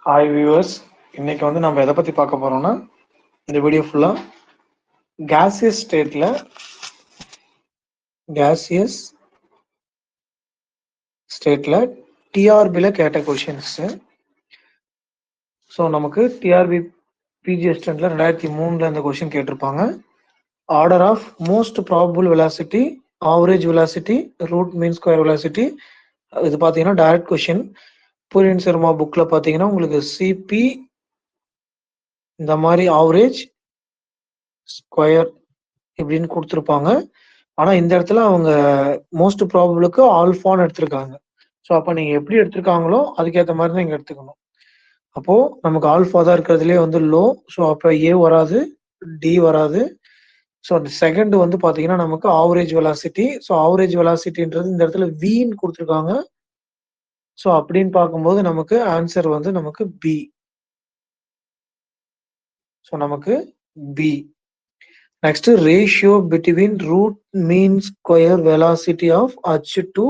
Hi viewers, இன்னைக்கு நம்ம எதை பற்றி பார்க்க போகிறோம்னா, இந்த வீடியோ ஃபுல்லாக கேசியஸ் ஸ்டேட்டில் டிஆர்பியில் கேட்ட கொஷின்ஸு. ஸோ நமக்கு டிஆர்பி பிஜி அசிஸ்டண்ட்டில் 2003 இந்த கொஷின் கேட்டிருப்பாங்க. Order of most probable velocity, average velocity, root mean square velocity. இது பார்த்தீங்கன்னா டைரக்ட் கொஷின். பூரியன் சர்மா புக்கில் பார்த்தீங்கன்னா உங்களுக்கு சிபி இந்த மாதிரி ஆவரேஜ் ஸ்கொயர் இப்படின்னு கொடுத்துருப்பாங்க. ஆனால் இந்த இடத்துல அவங்க மோஸ்ட் ப்ராபபிளுக்கு ஆல்ஃபான்னு எடுத்திருக்காங்க. ஸோ அப்போ நீங்கள் எப்படி எடுத்திருக்காங்களோ அதுக்கேற்ற மாதிரி தான் இங்கே எடுத்துக்கணும். அப்போது நமக்கு ஆல்ஃபா தான் இருக்கிறதுலே லோ. ஸோ அப்போ ஏ வராது, டி வராது. ஸோ அந்த செகண்ட் பார்த்தீங்கன்னா நமக்கு ஆவரேஜ் வெலாசிட்டி. ஸோ ஆவரேஜ் வெலாசிட்டின்றது இந்த இடத்துல வின்னு கொடுத்துருக்காங்க. ஸோ அப்படின்னு பார்க்கும்போது நமக்கு ஆன்சர் நமக்கு பி. ஸோ நமக்கு B. Next ratio between root mean square velocity of H2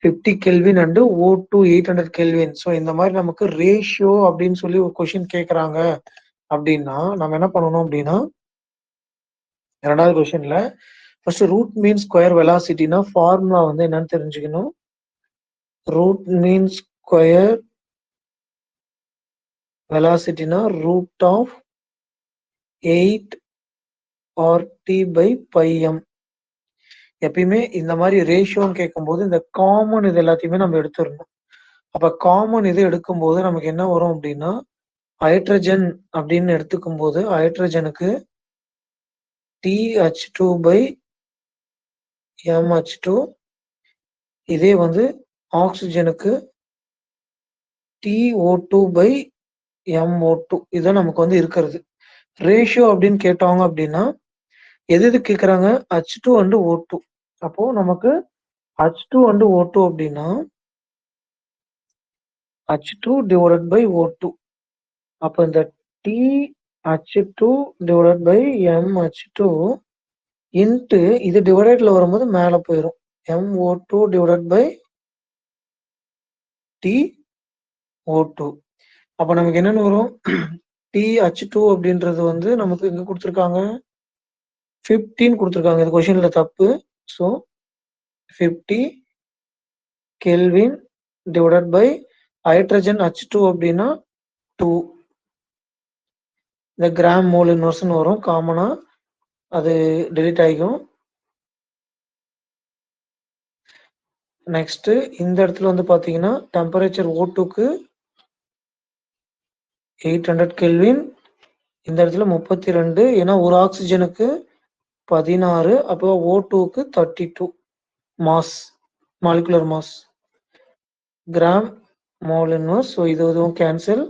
50 kelvin and O2 800 kelvin. So இந்த மாதிரி நமக்கு ரேஷியோ அப்படின்னு சொல்லி ஒரு கொஸ்டின் கேட்குறாங்க அப்படின்னா நம்ம என்ன பண்ணணும் அப்படின்னா, இரண்டாவது கொஸ்டின்ல ஃபர்ஸ்ட் ரூட் மீன் ஸ்கொயர் வெலாசிட்டினா ஃபார்முலா என்னன்னு தெரிஞ்சுக்கணும். ரூட் மீன் ஸ்கொயர் வெலாசிட்டினா ரூட் ஆஃப் 8RT/πm. எப்பயுமே இந்த மாதிரி ரேஷியோன்னு கேட்கும்போது இந்த காமன் இது எல்லாத்தையுமே நம்ம எடுத்துடணும். அப்ப காமன் இது எடுக்கும்போது நமக்கு என்ன வரும் அப்படின்னா, ஹைட்ரஜன் அப்படின்னு எடுத்துக்கும் போது ஹைட்ரஜனுக்கு TH2/MH2, இதே ஆக்சிஜனுக்கு TO2/MO2. இதுதான் நமக்கு இருக்கிறது ரேஷியோ அப்படின்னு கேட்டாங்க அப்படின்னா எது கேட்குறாங்க, H2 and O2. அப்போ நமக்கு H2 and O2 அப்படின்னா H2/O2. அப்போ இந்த TH2/MH2 இன்ட்டு இது டிவைடட்ல வரும்போது மேலே போயிடும், MO2/TO2. அப்போ நமக்கு என்னென்னு வரும், TH2 அப்படின்றது நமக்கு இங்கே கொடுத்துருக்காங்க 15 கொடுத்துருக்காங்க. இந்த கொஷின்ல தப்பு. So 50 kelvin divided by hydrogen H2 அப்படின்னா 2. இந்த கிராம் மோல் இன்வர்ஸ்னு வரும் காமனா, அது டெலிட் ஆகிக்கும். நெக்ஸ்ட் இந்த இடத்துல பார்த்தீங்கன்னா டெம்பரேச்சர் O2க்கு 800 கெல்வின், இந்த இடத்துல 32. ஏன்னா ஒரு ஆக்சிஜனுக்கு 16, அப்போ O2க்கு 32 mass, molecular mass, gram mole inverse. So இதுவும் கேன்சல்.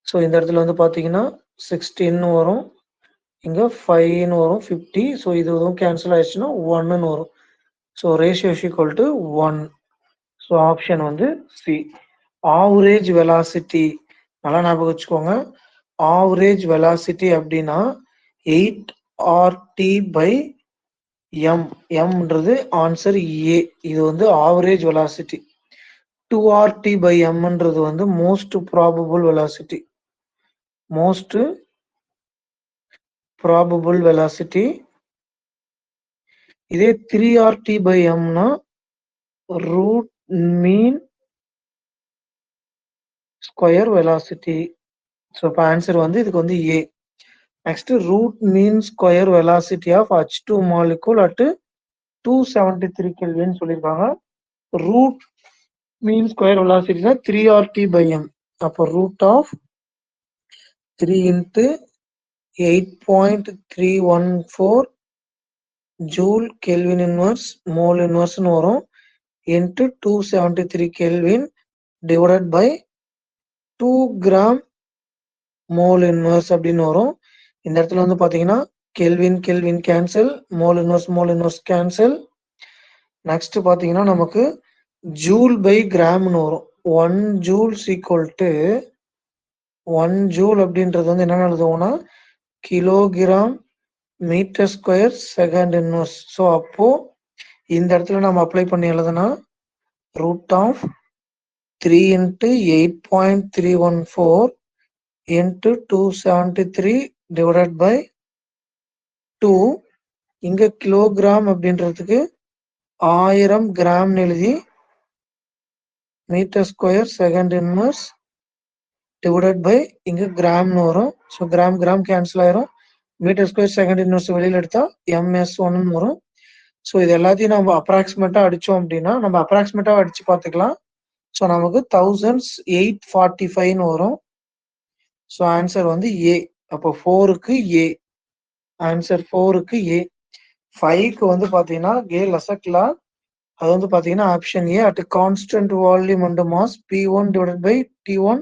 ஸோ இந்த இடத்துல பார்த்தீங்கன்னா 16 வரும், இங்கே 5 வரும், 50. ஸோ இதுவும் கேன்சல் ஆயிடுச்சுன்னா 1 வரும். So ratio equal to 1. So option C. Average velocity நல்லா ஞாபகம் வச்சுக்கோங்க. ஆவரேஜ் வெலாசிட்டி அப்படின்னா 8RT/m. எம்ன்றது ஆன்சர் ஏ. இது ஆவரேஜ் வெலாசிட்டி. 2RT/mன்றது most probable velocity. Most probable velocity. இதே 3RT/mனா root mean square velocity. So இப்போ ஆன்சர் இதுக்கு A. Next root mean square velocity of H2 molecule at 273 kelvin சொல்லியிருக்காங்க. ரூட் மீன் ஸ்கொயர் வெலாசிட்டினா 3RT/m. அப்போ root of 3 into 8.314 joule kelvin inverse mole இன்வர்ஸ்னு வரும், into 273 kelvin divided by 2 gram mole inverse அப்படின்னு வரும். இந்த இடத்துல பார்த்தீங்கன்னா kelvin kelvin cancel, mole inverse cancel. Next பார்த்தீங்கன்னா நமக்கு ஜூல் பை கிராம்னு வரும். 1 ஜூல் ஈக்குவல் டு 1 ஜூல் அப்படின்றது என்ன எழுதுவோம்னா kilogram metre square second inverse. So அப்போ இந்த இடத்துல நம்ம அப்ளை பண்ணி எழுதுனா root of 3 into 8.314 into 273 divided by 2. இங்க கிலோகிராம் அப்படின்றதுக்கு 1000 கிராம் எழுதி metre square second inverse divided by இங்க கிராம்னு வரும். ஸோ கிராம் கேன்சல் ஆயிரும். மீட்டர் ஸ்கொயர் செகண்ட் இன்வர்ஸ் வெளியில எடுத்தா MS1 வரும். ஸோ இது எல்லாத்தையும் நம்ம அப்ராக்சிமேட்டா அடிச்சோம் அப்படின்னா நம்ம அப்ராக்சிமேட்டா அடிச்சு பார்த்துக்கலாம். ஸோ நமக்கு 1845 வரும். ஸோ ஆன்சர் வந்து ஏ. அப்போ 4க்கு ஏ ஆன்சர். 4க்கு ஏ. 5க்கு வந்து பாத்தீங்கன்னா ஏ லசக்லா. அது வந்து பாத்தீங்கன்னா option A. At constant volume and mass P1 divided by T1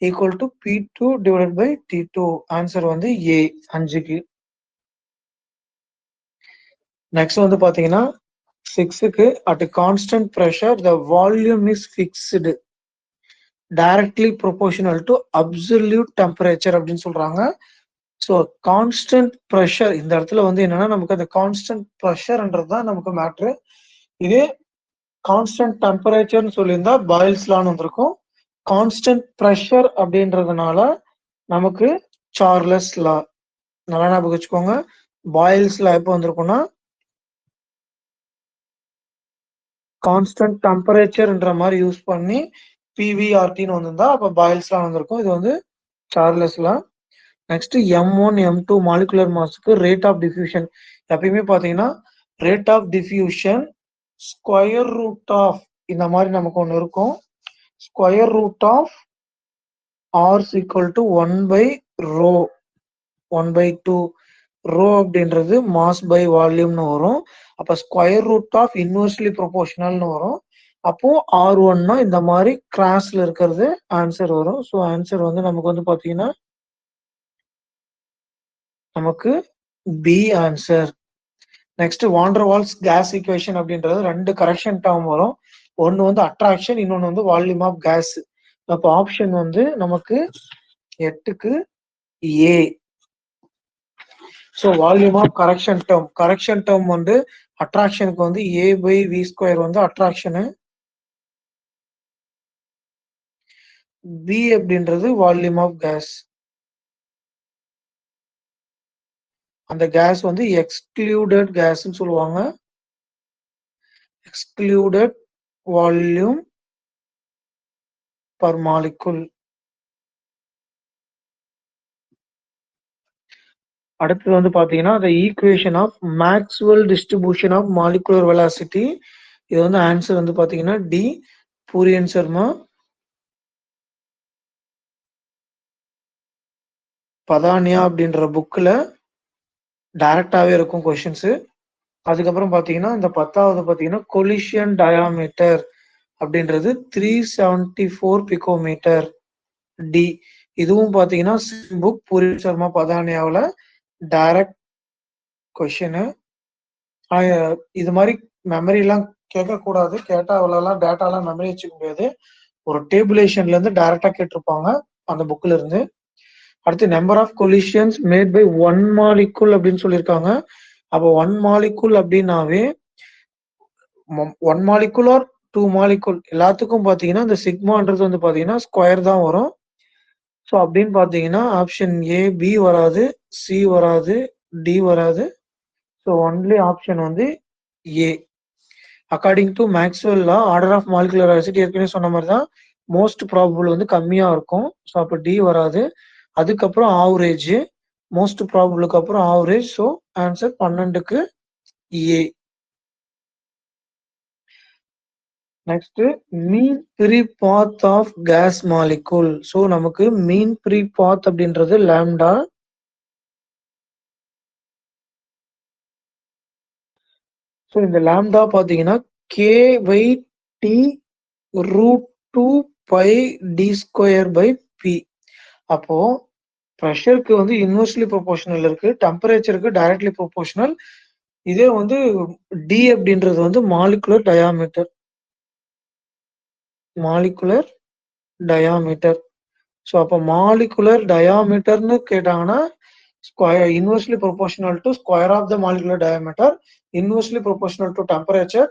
equal to P2 divided by T2. Answer வந்து ஏ 5க்கு. நெக்ஸ்ட் வந்து பாத்தீங்கன்னா 6க்கு at constant pressure the volume is fixed directly proportional to absolute temperature அப்படின்னு சொல்றாங்க. So constant pressure இந்த இடத்துல வந்து என்னன்னா நமக்கு அந்த கான்ஸ்டன்ட் ப்ரெஷர்ன்றது தான் நமக்கு மேட்ரு. இதே கான்ஸ்டன்ட் டெம்பரேச்சர்னு சொல்லியிருந்தா பாயில்ஸ் லான்னு வந்திருக்கும். கான்ஸ்டன்ட் ப்ரெஷர் அப்படின்றதுனால நமக்கு சார்லஸ் லா. நல்லா ஞாபகம் வச்சுக்கோங்க. பாயில்ஸ் லா எப்போ வந்திருக்கும்னா கான்ஸ்டன்ட் டெம்பரேச்சர்ன்ற மாதிரி யூஸ் பண்ணி PVRTன்னு வந்திருந்தா அப்போ பாயில்ஸ் லா வந்திருக்கும். இது வந்து Charles law. Next M1 M2 molecular மாஸ்க்கு ரேட் ஆஃப் டிஃப்யூஷன். எப்பயுமே பாத்தீங்கன்னா rate of diffusion square root of இந்த மாதிரி நமக்கு ஒன்று இருக்கும். Square root of R equal to 1/ρ 1/2. Rho அப்படின்றது மாஸ் பை வால்யூம்னு வரும். அப்ப ஸ்கொயர் ரூட் ஆஃப் இன்வெர்ஸ்லி ப்ரொபோர்ஷனல்னு வரும். அப்போ R1னா இந்த மாதிரி கிராஸ்ல இருக்கிறது ஆன்சர் வரும். ஸோ ஆன்சர் வந்து நமக்கு வந்து பாத்தீங்கன்னா நமக்கு B answer. Next van der Waals gas equation அப்படின்றது 2 கரெக்ஷன் டேர்ம் வரும். ஒன்னு வந்து அட்ராக்ஷன், இன்னொன்னு வந்து வால்யூம் ஆஃப் கேஸ். அப்போ ஆப்ஷன் வந்து நமக்கு 8க்கு A. So volume of correction term வந்து அட்ராக்ஷனுக்கு வந்து A/V² வந்து அட்ராக்ஷனு. பி அப்படின்றது வால்யூம் ஆஃப் கேஸ். அந்த கேஸ் வந்து எக்ஸ்க்ளூடட் கேஸ்ன்னு சொல்லுவாங்க. Excluded volume per molecule. அடுத்தது வந்து பாத்தீங்கன்னா the equation of Maxwell distribution of molecular velocity. இது வந்து ஆன்சர் வந்து பாத்தீங்கன்னா டி. பூரியன் சர்மா பதானியா அப்படின்ற புக்ல டைரக்டாவே இருக்கும் கொஸ்டின்ஸ். அதுக்கப்புறம் பாத்தீங்கன்னா இந்த 10வது பாத்தீங்கன்னா கொலிஷன் டயாமீட்டர் அப்படின்றது 374 பிகோமீட்டர் டி. இதுவும் பாத்தீங்கன்னா புக் பூரியன் சர்மா பதானியாவில் டைரக்ட் கொஸ்டின். இது மாதிரி மெமரி எல்லாம் கேட்கக்கூடாது. கேட்டா அவ்வளோலாம் டேட்டாலாம் மெமரி வச்சுக்க முடியாது. ஒரு டேபுலேஷன்ல இருந்து டைரக்டா கேட்டிருப்பாங்க அந்த புக்ல இருந்து. அடுத்து number of collisions made by 1 molecule அப்படின்னு சொல்லியிருக்காங்க. அப்போ 1 மாலிகுல் அப்படின்னாவே 1 மாலிகுல் ஆர் 2 மாலிகுல் எல்லாத்துக்கும் பாத்தீங்கன்னா இந்த சிக்மான்றது வந்து பாத்தீங்கன்னா ஸ்கொயர் தான் வரும். ஸோ அப்படின்னு பாத்தீங்கன்னா ஆப்ஷன் ஏ, பி வராது, சி வராது, டி வராது. ஸோ ஒன்லி ஆப்ஷன் வந்து A. According to Maxwell law order of molecular acid ஏற்கனவே சொன்ன மாதிரி தான் மோஸ்ட் ப்ராபபிள் வந்து கம்மியா இருக்கும். ஸோ அப்போ டி வராது. அதுக்கப்புறம் ஆவரேஜ், மோஸ்ட் ப்ராபபிளுக்கு அப்புறம் ஆவரேஜ். ஸோ ஆன்சர் 12க்கு A. Next mean free path of gas molecule. So நமக்கு மீன் ஃப்ரீ பாத் அப்படின்றது லாம்டா. ஸோ இந்த லாம்டா பாத்தீங்கன்னா K/T √2πd²/p. அப்போ ப்ரெஷருக்கு வந்து இன்வெர்ஸ்லி ப்ரொபோர்ஷனல் இருக்கு, டெம்பரேச்சருக்கு டைரக்ட்லி ப்ரொபோர்ஷனல். இதே வந்து டி அப்படின்றது வந்து மாலிகுலர் டயாமீட்டர். ஸோ அப்போ மாலிகுலர் டயாமீட்டர்னு கேட்டாங்கன்னா square inversely proportional to square of the molecular diameter, inversely proportional to temperature,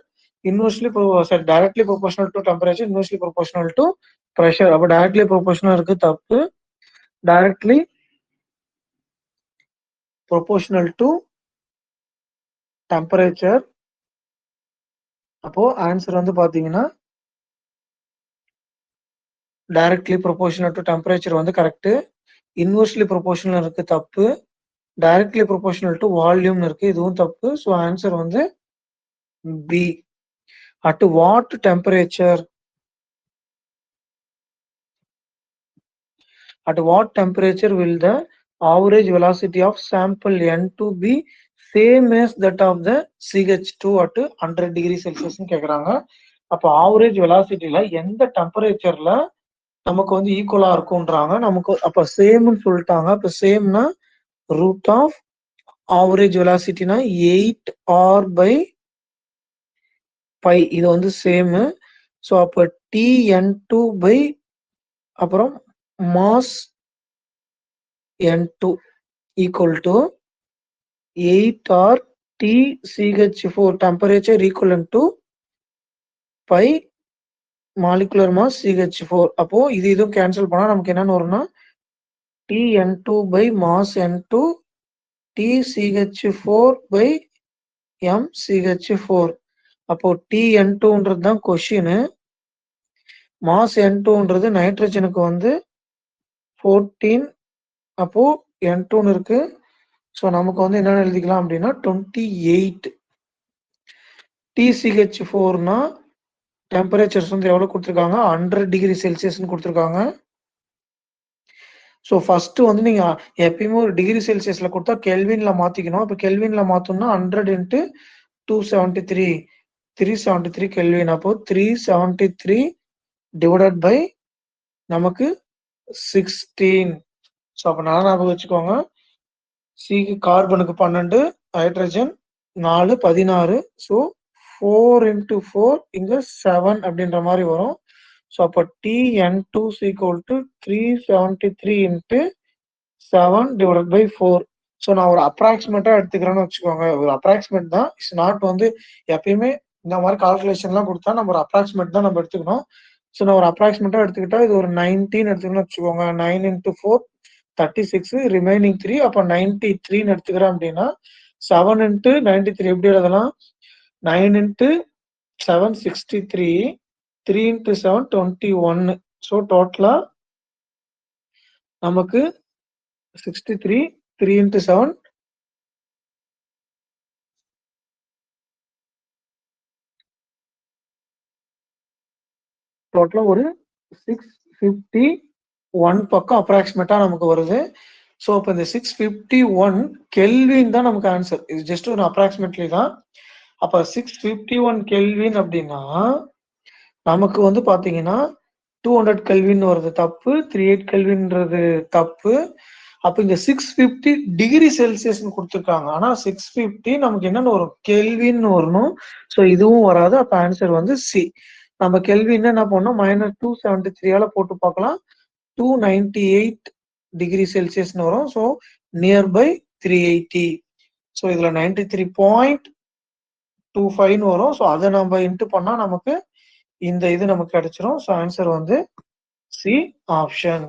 directly proportional to temperature, inversely proportional to pressure. அப்போ டைரக்ட்லி ப்ரொபோஷனல் இருக்கு தப்பு. Directly proportional to temperature. அப்போ answer வந்து பாத்தீங்கன்னா directly proportional to temperature வந்து correct. Inversely proportional இருக்கு தப்பு. Directly proportional to volume இருக்கு, இதுவும் தப்பு. ஸோ ஆன்சர் வந்து B. At what temperature? At what temperature will the average velocity of sample N2 be same as that of the CH2 at 100 degree Celsius கேக்குறாங்க. அப்போ average வெலாசிட்டில எந்த டெம்பரேச்சர்ல நமக்கு வந்து ஈக்குவலா இருக்கும்ன்றாங்க. நமக்கு அப்ப சேம்னு சொல்லிட்டாங்க. அப்ப சேம்னா ரூட் ஆஃப் ஆவரேஜ் வெலாசிட்டினா 8r/π. இது வந்து சேம். ஸோ அப்போ TN2 பை அப்புறம் mass N2 equal to 8r TCH4 temperature equivalent to by molecular mass CH4. அப்போ இது இதுவும் கேன்சல் பண்ணா நமக்கு என்னன்னு வரும்னா TN2 by mass N2 TCH4 by MCH4. அப்போ TN2ன்றது தான் கொஸ்டின். மாஸ் N2ன்றது நைட்ரஜனுக்கு வந்து 14. அப்போ N2 இருக்கு. ஸோ நமக்கு வந்து என்னென்ன எழுதிக்கலாம் அப்படின்னா 28. TCH4னா டெம்பரேச்சர்ஸ் வந்து எவ்வளவு கொடுத்துருக்காங்க, 100 டிகிரி செல்சியஸ்ன்னு கொடுத்துருக்காங்க. ஸோ ஃபர்ஸ்ட் வந்து நீங்க எப்பயுமே ஒரு டிகிரி செல்சியஸ்ல கொடுத்தா கெல்வின்ல மாத்திக்கணும். இப்போ கெல்வின்ல மாத்தோம்னா 100 இன்ட்டு 273 373 கெல்வின். அப்போ 373 டிவைடட் பை நமக்கு 16. ஸோ அப்போ நல்லா ஞாபகம் வச்சுக்கோங்க. சிக்கு கார்பனுக்கு 12, ஹைட்ரஜன் 4 16. ஸோ 4 இன்ட்டு 4 இங்க 7 அப்படின்ற மாதிரி வரும். ஸோ அப்போ TN2 equal to 373 into 7 divided by 4. So நான் ஒரு அப்ராக்சிமேட்டா எடுத்துக்கிறேன்னு வச்சுக்கோங்க. ஒரு அப்ராக்சிமேட் தான், இட்ஸ் நாட் வந்து எப்பயுமே இந்த மாதிரி கால்குலேஷன்லாம் கொடுத்தா நம்ம ஒரு அப்ராக்சிமேட் தான் நம்ம எடுத்துக்கணும். ஸோ நான் ஒரு அப்ராக்சிமேட்டா எடுத்துக்கிட்டா இது ஒரு 19 எடுத்துக்கணும்னு வச்சுக்கோங்க. 9 இன்ட்டு 4 36, ரிமைனிங் 3. அப்போ 93 எடுத்துக்கிறேன் அப்படின்னா 7 இன்ட்டு 93 எப்படி எழுதலாம், 9 இன்ட்டு 7 63, 3 இன்ட்டு 7 21. ஸோ டோட்டலா நமக்கு 63, 3 இன்ட்டு 7 டோட்டலா ஒரு 651 பக்கம் அப்ராக்சிமேட்டா நமக்கு வருது. ஸோ இப்போ இந்த 651 கெல்வின் தான் நமக்கு ஆன்சர். இது ஜஸ்ட் ஒரு அப்ராக்சிமேட்லி தான். அப்ப 651 கெல்வின் அப்படின்னா நமக்கு வந்து பாத்தீங்கன்னா 200 கெல்வின் வருது தப்பு, 38 கெல்வின்றது தப்பு. அப்ப இங்க 650 டிகிரி செல்சியஸ்னு கொடுத்துருக்காங்க. ஆனா 650 நமக்கு என்னன்னு வரும், கெல்வின் வரணும். ஸோ இதுவும் வராது. அப்ப ஆன்சர் வந்து சி. நம்ம கெல்வின் என்ன பண்ணோம், -273 போட்டு பார்க்கலாம். 298 டிகிரி செல்சியஸ்னு வரும். So nearby 380. ஸோ இதுல 93.25 வரும். ஸோ அதை நம்ம இன்ட்டு பண்ணா நமக்கு இந்த இது நமக்கு கிடைச்சிரும். ஸோ ஆன்சர் வந்து சி ஆப்ஷன்.